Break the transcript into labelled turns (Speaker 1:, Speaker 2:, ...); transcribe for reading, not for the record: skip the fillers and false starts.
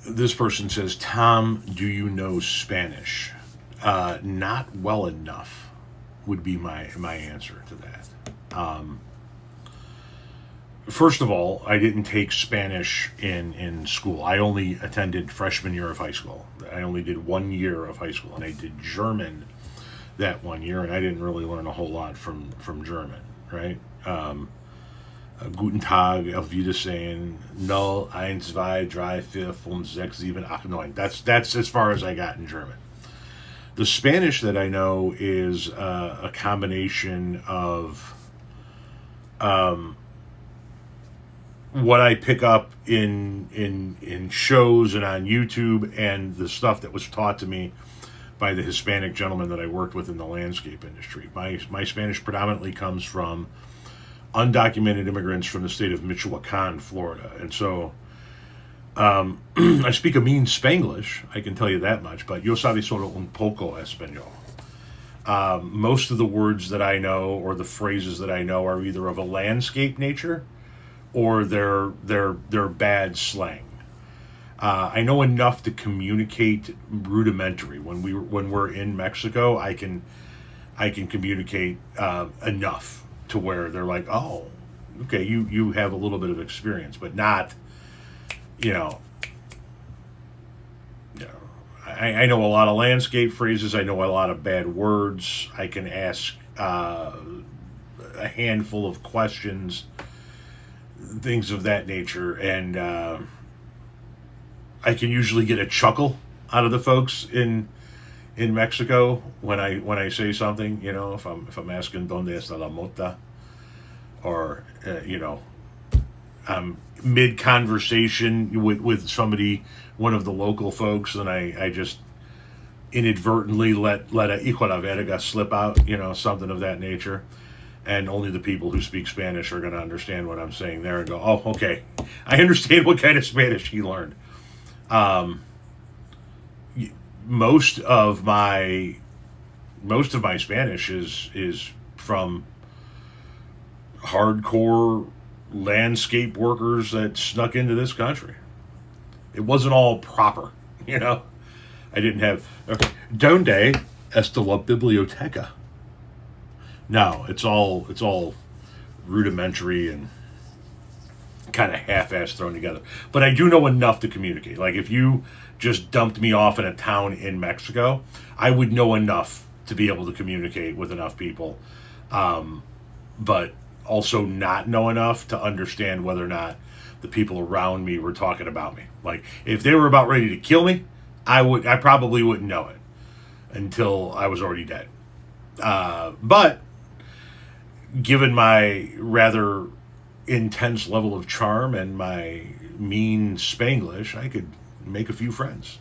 Speaker 1: This person says, Tom, do you know Spanish? Not well enough would be my answer to that. First of all, I didn't take Spanish in school. I only attended freshman year of high school. I only did 1 year of high school, and I did German that 1 year, and I didn't really learn a whole lot from German, right? Guten Tag, auf Wiedersehen, 0, 1, 2, 3, 4, 5, 6, 7, 8, 9. That's as far as I got in German. The Spanish that I know is a combination of what I pick up in shows and on YouTube, and the stuff that was taught to me by the Hispanic gentleman that I worked with in the landscape industry. My Spanish predominantly comes from undocumented immigrants from the state of Michoacan, Florida. And so I speak a mean Spanglish, I can tell you that much, but yo sabe solo un poco español. Most of the words that I know or the phrases that I know are either of a landscape nature or they're bad slang. I know enough to communicate rudimentary. When we're in Mexico, I can communicate enough to where they're like, oh, okay, you have a little bit of experience, but not, you know. I know a lot of landscape phrases. I know a lot of bad words. I can ask a handful of questions, things of that nature, and I can usually get a chuckle out of the folks in Mexico when I say something. You know, if I'm asking donde está la mota, or I'm mid conversation with somebody, one of the local folks, and I just inadvertently let a hijo de la verga slip out, something of that nature. And only the people who speak Spanish are going to understand what I'm saying there and go, oh, okay, I understand what kind of Spanish he learned. Most of my Spanish is from hardcore landscape workers that snuck into this country. It wasn't all proper, I didn't have donde está la biblioteca. No, it's all rudimentary and kind of half-assed thrown together. But I do know enough to communicate. Like, if you just dumped me off in a town in Mexico, I would know enough to be able to communicate with enough people, but also not know enough to understand whether or not the people around me were talking about me. Like, if they were about ready to kill me, I probably wouldn't know it until I was already dead. But given my rather intense level of charm and my mean Spanglish, I could make a few friends.